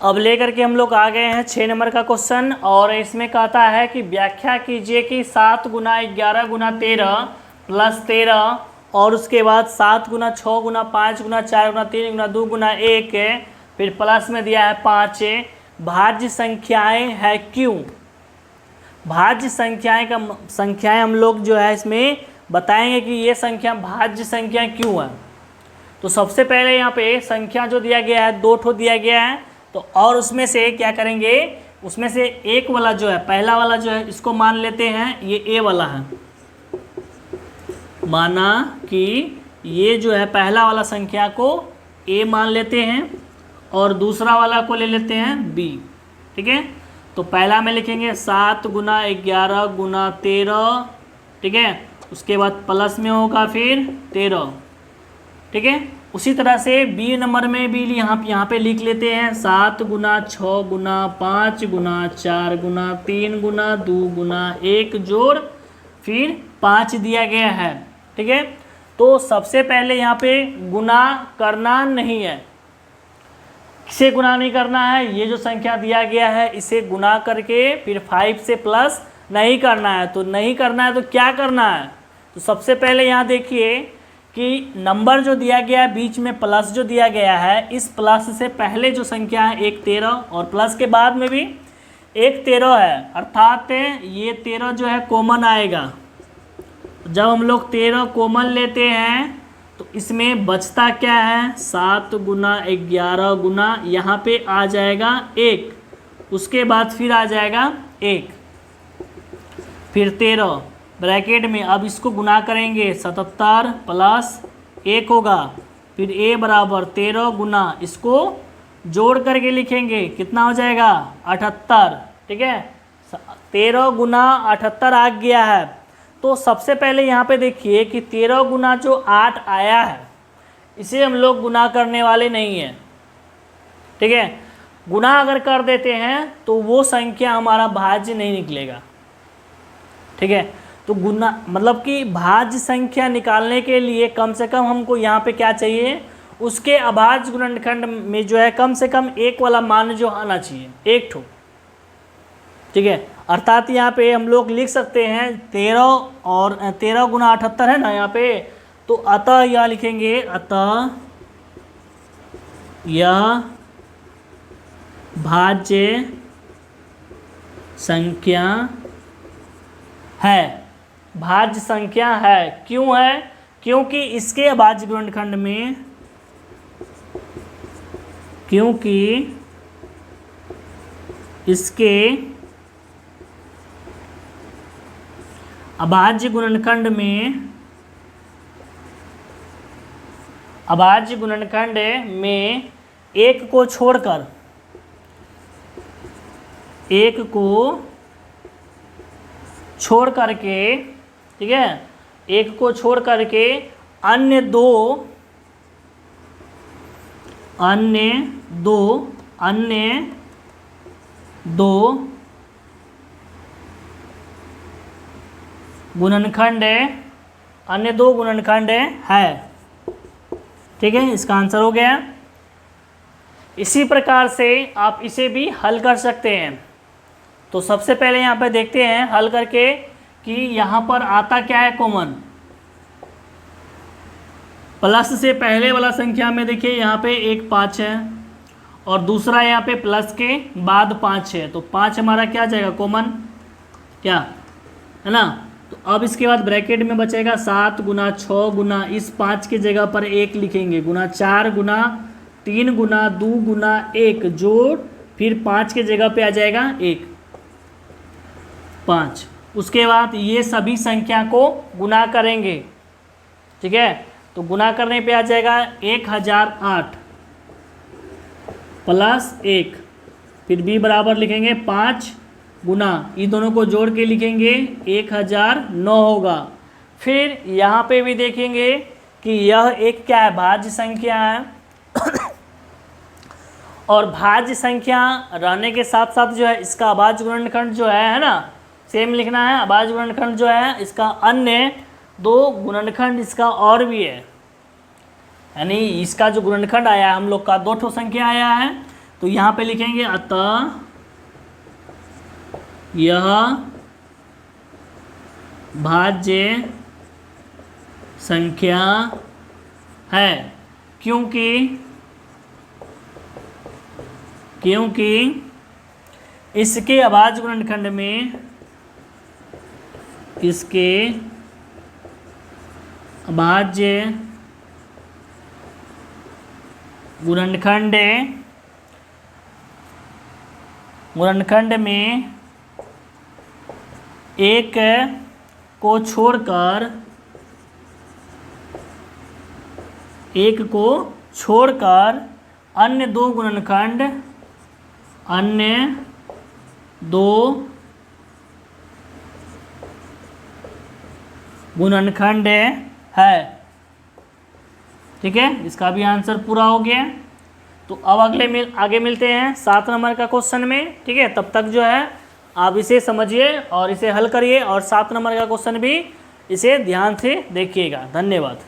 अब लेकर के हम लोग आ गए हैं 6 नंबर का क्वेश्चन और इसमें कहता है कि व्याख्या कीजिए कि 7 गुना 11 गुना 13 प्लस 13 और उसके बाद 7 गुना 6 गुना 5 गुना 4 गुना 3 गुना 2 गुना 1 फिर प्लस में दिया है 5 भाज्य संख्याएं है क्यों। भाज्य संख्याएं हम लोग जो है इसमें बताएंगे कि ये संख्या भाज्य संख्या क्यों है। तो सबसे पहले यहाँ पे संख्या जो दिया गया है 2 ठो दिया गया है, तो और उसमें से क्या करेंगे, उसमें से एक वाला जो है पहला वाला जो है इसको मान लेते हैं, ये ए वाला है। माना कि ये जो है पहला वाला संख्या को ए मान लेते हैं और दूसरा वाला को ले लेते हैं बी। ठीक है, तो पहला में लिखेंगे 7 गुना 11 गुना 13। ठीक है, उसके बाद प्लस में होगा फिर 13। ठीक है, उसी तरह से बी नंबर में भी यहाँ पे लिख लेते हैं 7 गुना 6 गुना 5 गुना 4 गुना 3 गुना 2 गुना 1 जोड़ फिर 5 दिया गया है। ठीक है, तो सबसे पहले यहाँ पे गुना करना नहीं है। किसे गुना नहीं करना है, ये जो संख्या दिया गया है इसे गुना करके फिर 5 से प्लस नहीं करना है। तो नहीं करना है तो क्या करना है, तो सबसे पहले यहाँ देखिए कि नंबर जो दिया गया है बीच में प्लस जो दिया गया है, इस प्लस से पहले जो संख्या है 1 13 और प्लस के बाद में भी 1 13 है, अर्थात ये 13 जो है कॉमन आएगा। जब हम लोग 13 कॉमन लेते हैं तो इसमें बचता क्या है 7 गुना 11 गुना यहाँ पे आ जाएगा 1, उसके बाद फिर आ जाएगा 1 फिर 13 ब्रैकेट में। अब इसको गुना करेंगे 77 प्लस 1 होगा, फिर a बराबर 13 गुना, इसको जोड़ करके लिखेंगे कितना हो जाएगा 78। ठीक है, 13 गुना 78 आ गया है। तो सबसे पहले यहाँ पे देखिए कि 13 गुना जो 8 आया है इसे हम लोग गुना करने वाले नहीं हैं। ठीक है, गुना अगर कर देते हैं तो वो संख्या हमारा भाज्य नहीं निकलेगा। ठीक है, तो गुना मतलब कि भाज्य संख्या निकालने के लिए कम से कम हमको यहाँ पे क्या चाहिए, उसके अभाज्य गुणनखंड में जो है कम से कम एक वाला मान जो आना चाहिए, एक ठो। ठीक है, अर्थात यहाँ पे हम लोग लिख सकते हैं 13 और 13 गुना 78 है ना यहाँ पे, तो अतः यह लिखेंगे अतः यह भाज्य संख्या है। भाज्य संख्या है क्यों है, क्योंकि इसके अभाज्य गुणनखंड में, क्योंकि इसके अभाज्य गुणनखंड में, अभाज्य गुणनखंड में एक को छोड़कर, एक को छोड़ करके, ठीक है, एक को छोड़ करके अन्य दो गुणनखंड, अन्य दो गुणनखंड है। ठीक है, इसका आंसर हो गया। इसी प्रकार से आप इसे भी हल कर सकते हैं। तो सबसे पहले यहाँ पे देखते हैं हल करके कि यहाँ पर आता क्या है कॉमन। प्लस से पहले वाला संख्या में देखिए यहाँ पे 1 5 है और दूसरा यहाँ पे प्लस के बाद 5 है, तो 5 हमारा क्या जाएगा कॉमन, क्या है ना। तो अब इसके बाद ब्रैकेट में बचेगा 7 गुना 6 गुना, इस 5 की जगह पर 1 लिखेंगे, गुना 4 गुना 3 गुना 2 गुना 1 जोड़ फिर 5 की जगह पे आ जाएगा 1 5। उसके बाद ये सभी संख्या को गुना करेंगे। ठीक है, तो गुना करने पे आ जाएगा 1008 प्लस 1, फिर b बराबर लिखेंगे 5 गुना, इन दोनों को जोड़ के लिखेंगे 1009 होगा। फिर यहाँ पे भी देखेंगे कि यह एक क्या है, भाज्य संख्या है और भाज्य संख्या रहने के साथ साथ जो है इसका अभाज्य गुणनखंड जो है ना, सेम लिखना है। अभाज्य गुणनखंड जो है इसका अन्य 2 गुणनखंड इसका और भी है, यानी इसका जो गुणनखंड आया है हम लोग का 2 ठो संख्या आया है, तो यहाँ पे लिखेंगे अतः यह भाज्य संख्या है, क्योंकि इसके अभाज्य गुणनखंड में गुणनखंड में एक को छोड़कर अन्य दो गुणनखंड है। ठीक है, इसका भी आंसर पूरा हो गया। तो अब आगे मिलते हैं 7 नंबर का क्वेश्चन में। ठीक है, तब तक जो है आप इसे समझिए और इसे हल करिए, और 7 नंबर का क्वेश्चन भी इसे ध्यान से देखिएगा। धन्यवाद।